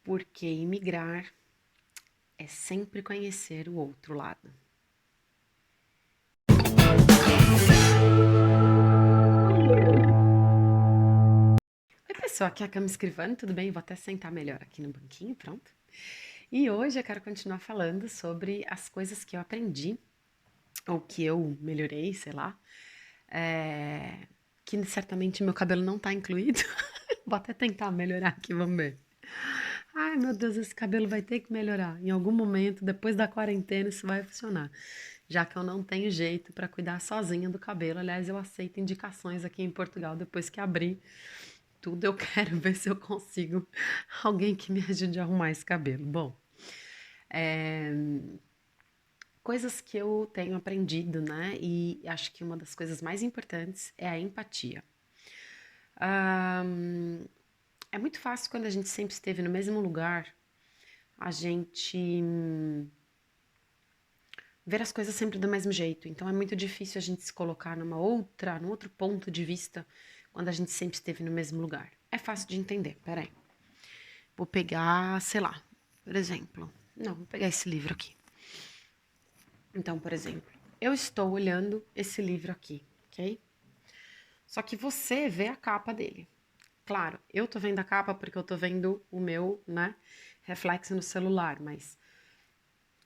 Porque imigrar é sempre conhecer o outro lado. Oi, pessoal, aqui é a Cama Escrivano, tudo bem? Vou até sentar melhor aqui no banquinho, pronto. E hoje eu quero continuar falando sobre as coisas que eu aprendi, ou que eu melhorei, sei lá, que certamente meu cabelo não tá incluído. Vou até tentar melhorar aqui, vamos ver. Ai, meu Deus, esse cabelo vai ter que melhorar. Em algum momento, depois da quarentena, isso vai funcionar. Já que eu não tenho jeito para cuidar sozinha do cabelo. Aliás, eu aceito indicações aqui em Portugal depois que abrir tudo. Eu quero ver se eu consigo alguém que me ajude a arrumar esse cabelo. Bom, é, coisas que eu tenho aprendido, né? E acho que uma das coisas mais importantes é a empatia. Ahn, é muito fácil quando a gente sempre esteve no mesmo lugar, a gente ver as coisas sempre do mesmo jeito. Então é muito difícil a gente se colocar num outro ponto de vista quando a gente sempre esteve no mesmo lugar. É fácil de entender. Peraí. Vou pegar, sei lá, por exemplo. Não, vou pegar esse livro aqui. Então, por exemplo, eu estou olhando esse livro aqui, ok? Só que você vê a capa dele. Claro, eu tô vendo a capa porque eu tô vendo o meu, né, reflexo no celular, mas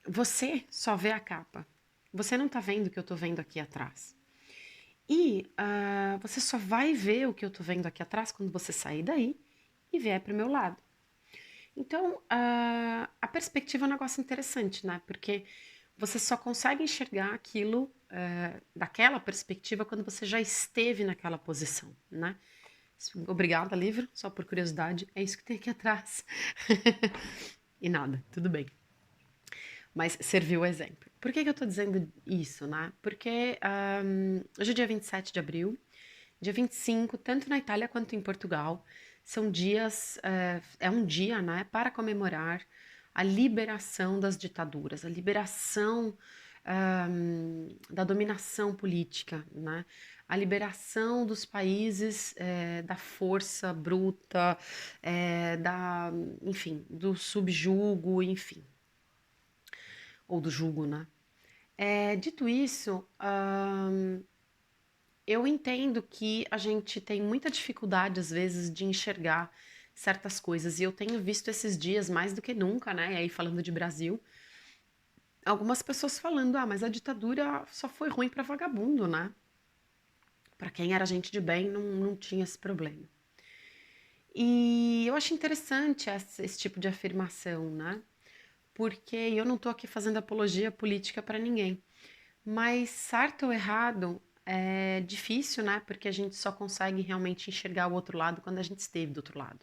você só vê a capa. Você não tá vendo o que eu tô vendo aqui atrás. E você só vai ver o que eu tô vendo aqui atrás quando você sair daí e vier pro meu lado. Então, a perspectiva é um negócio interessante, né? Porque você só consegue enxergar aquilo daquela perspectiva quando você já esteve naquela posição, né? Obrigada, livro, só por curiosidade. É isso que tem aqui atrás. E nada, tudo bem. Mas serviu o exemplo. Por que eu tô dizendo isso, né? Porque hoje é dia 27 de abril, dia 25, tanto na Itália quanto em Portugal, são dias, é um dia, né, para comemorar a liberação das ditaduras, a liberação da dominação política, né? A liberação dos países da força bruta, enfim, do subjugo, enfim, ou do jugo, né? Dito isso, eu entendo que a gente tem muita dificuldade, às vezes, de enxergar certas coisas. E eu tenho visto esses dias, mais do que nunca, né? E aí, falando de Brasil, algumas pessoas falando: ah, mas a ditadura só foi ruim para vagabundo, né? Para quem era gente de bem, não tinha esse problema. E eu acho interessante esse tipo de afirmação, né? Porque eu não estou aqui fazendo apologia política para ninguém. Mas certo ou errado é difícil, né? Porque a gente só consegue realmente enxergar o outro lado quando a gente esteve do outro lado.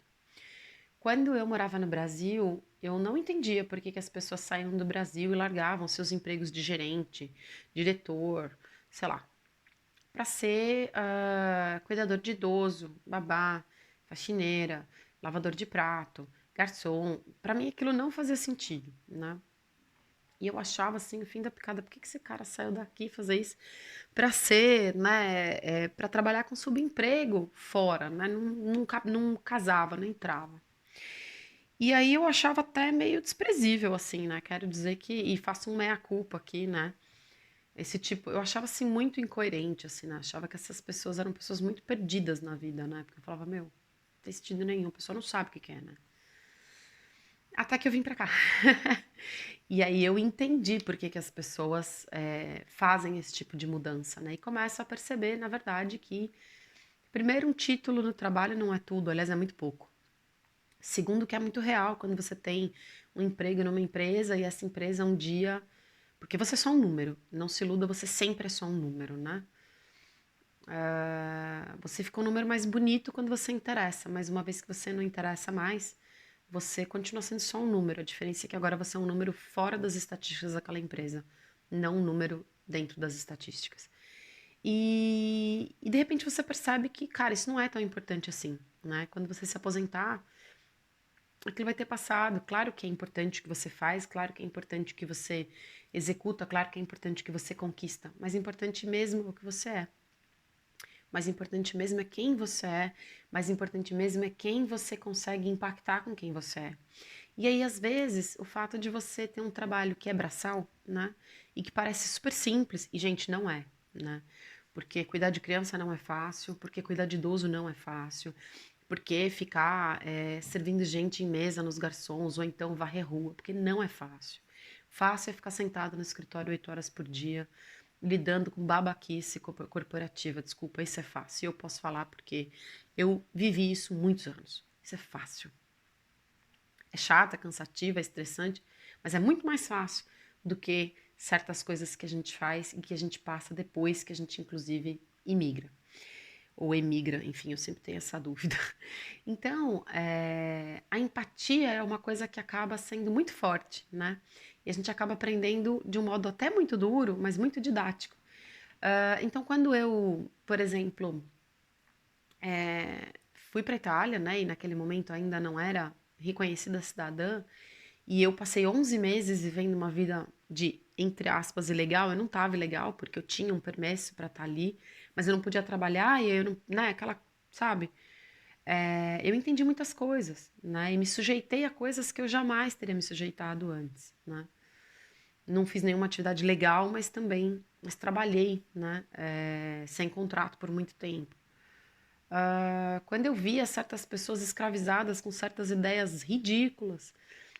Quando eu morava no Brasil, eu não entendia por que, que as pessoas saíam do Brasil e largavam seus empregos de gerente, diretor, sei lá, para ser cuidador de idoso, babá, faxineira, lavador de prato, garçom. Para mim aquilo não fazia sentido, né? E eu achava assim, o fim da picada, por que, que esse cara saiu daqui fazer isso para ser, né, para trabalhar com subemprego fora, né? Não casava, não entrava. E aí eu achava até meio desprezível, assim, né? Quero dizer que, e faço um meia-culpa aqui, né? Esse tipo, eu achava assim muito incoerente, assim, né? Achava que essas pessoas eram pessoas muito perdidas na vida, né? Porque eu falava, meu, não tem sentido nenhum, a pessoa não sabe o que quer, né? Até que eu vim pra cá. E aí eu entendi por que, que as pessoas fazem esse tipo de mudança, né? E começo a perceber, na verdade, que, primeiro, um título no trabalho não é tudo, aliás, é muito pouco. Segundo, que é muito real quando você tem um emprego numa empresa e essa empresa um dia. Porque você é só um número, não se iluda, você sempre é só um número, né? Você fica um número mais bonito quando você interessa, mas uma vez que você não interessa mais, você continua sendo só um número. A diferença é que agora você é um número fora das estatísticas daquela empresa, não um número dentro das estatísticas. E de repente você percebe que, cara, isso não é tão importante assim, né? Quando você se aposentar, aquilo vai ter passado. Claro que é importante o que você faz, claro que é importante o que você executa, claro que é importante o que você conquista, mas importante mesmo é o que você é. Mais importante mesmo é quem você é, mais importante mesmo é quem você consegue impactar com quem você é. E aí, às vezes, o fato de você ter um trabalho que é braçal, né? E que parece super simples, e gente, não é, né? Porque cuidar de criança não é fácil, porque cuidar de idoso não é fácil, porque ficar servindo gente em mesa nos garçons, ou então varrer rua, porque não é fácil. Fácil é ficar sentado no escritório 8 horas por dia, lidando com babaquice corporativa. Desculpa, isso é fácil. Eu posso falar porque eu vivi isso muitos anos. Isso é fácil. É chato, é cansativo, é estressante, mas é muito mais fácil do que certas coisas que a gente faz e que a gente passa depois que a gente, inclusive, imigra. Ou emigra, enfim, eu sempre tenho essa dúvida. Então, a empatia é uma coisa que acaba sendo muito forte, né? E a gente acaba aprendendo de um modo até muito duro, mas muito didático. Então, quando eu, por exemplo, fui para a Itália, né, e naquele momento ainda não era reconhecida cidadã, e eu passei 11 meses vivendo uma vida de, entre aspas, ilegal. Eu não estava ilegal, porque eu tinha um permesso para estar ali, mas eu não podia trabalhar e eu não, né, aquela, sabe? Eu entendi muitas coisas, né, e me sujeitei a coisas que eu jamais teria me sujeitado antes, né? Não fiz nenhuma atividade legal, mas trabalhei, né, sem contrato por muito tempo. Quando eu via certas pessoas escravizadas com certas ideias ridículas,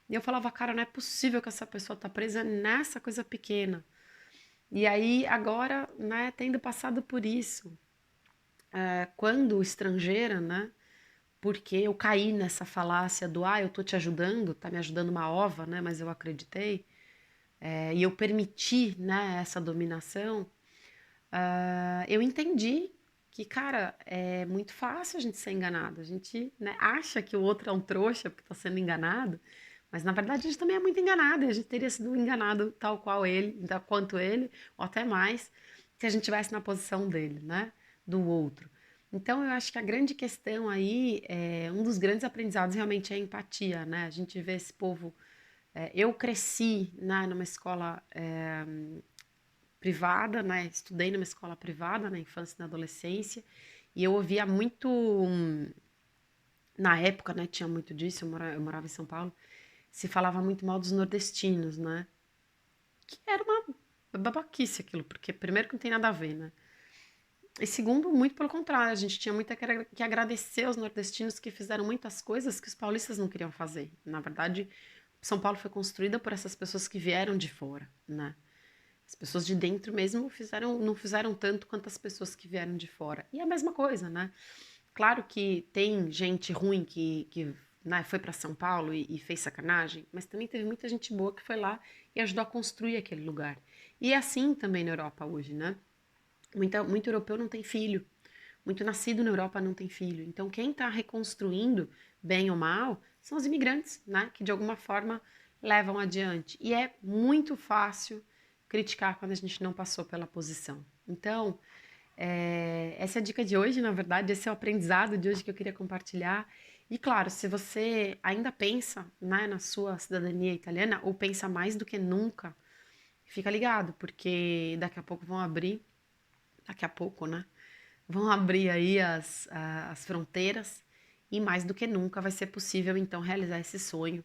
e eu falava, cara, não é possível que essa pessoa tá presa nessa coisa pequena. E aí, agora, né, tendo passado por isso, quando estrangeira, né, porque eu caí nessa falácia do, eu tô te ajudando, tá me ajudando uma ova, né, mas eu acreditei, e eu permiti, né, essa dominação, eu entendi que, cara, é muito fácil a gente ser enganado. A gente, né, acha que o outro é um trouxa porque está sendo enganado, mas na verdade a gente também é muito enganado. E a gente teria sido enganado tal qual ele, tal quanto ele, ou até mais, se a gente estivesse na posição dele, né, do outro. Então eu acho que a grande questão aí, um dos grandes aprendizados realmente é a empatia, né? A gente vê esse povo. Eu cresci, né, numa escola privada, né? Estudei numa escola privada na infância e na adolescência, e eu ouvia muito, na época, né, tinha muito disso, eu morava em São Paulo, se falava muito mal dos nordestinos, né? Que era uma babaquice aquilo, porque primeiro que não tem nada a ver, né? E segundo, muito pelo contrário, a gente tinha muito que agradecer aos nordestinos que fizeram muitas coisas que os paulistas não queriam fazer. Na verdade, São Paulo foi construída por essas pessoas que vieram de fora, né? As pessoas de dentro mesmo não fizeram tanto quanto as pessoas que vieram de fora. E é a mesma coisa, né? Claro que tem gente ruim que né, foi para São Paulo e fez sacanagem, mas também teve muita gente boa que foi lá e ajudou a construir aquele lugar. E é assim também na Europa hoje, né? Muito europeu não tem filho. Muito nascido na Europa não tem filho. Então, quem está reconstruindo, bem ou mal, são os imigrantes, né? Que de alguma forma levam adiante. E é muito fácil criticar quando a gente não passou pela posição. Então, essa é a dica de hoje, na verdade, esse é o aprendizado de hoje que eu queria compartilhar. E claro, se você ainda pensa, né, na sua cidadania italiana, ou pensa mais do que nunca, fica ligado, porque daqui a pouco vão abrir, daqui a pouco, né? Vão abrir aí as fronteiras e mais do que nunca vai ser possível então realizar esse sonho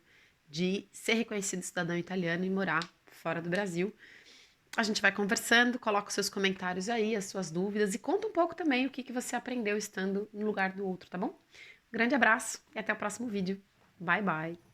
de ser reconhecido cidadão italiano e morar fora do Brasil. A gente vai conversando, coloca os seus comentários aí, as suas dúvidas e conta um pouco também o que você aprendeu estando no lugar do outro, tá bom? Grande abraço e até o próximo vídeo. Bye, bye!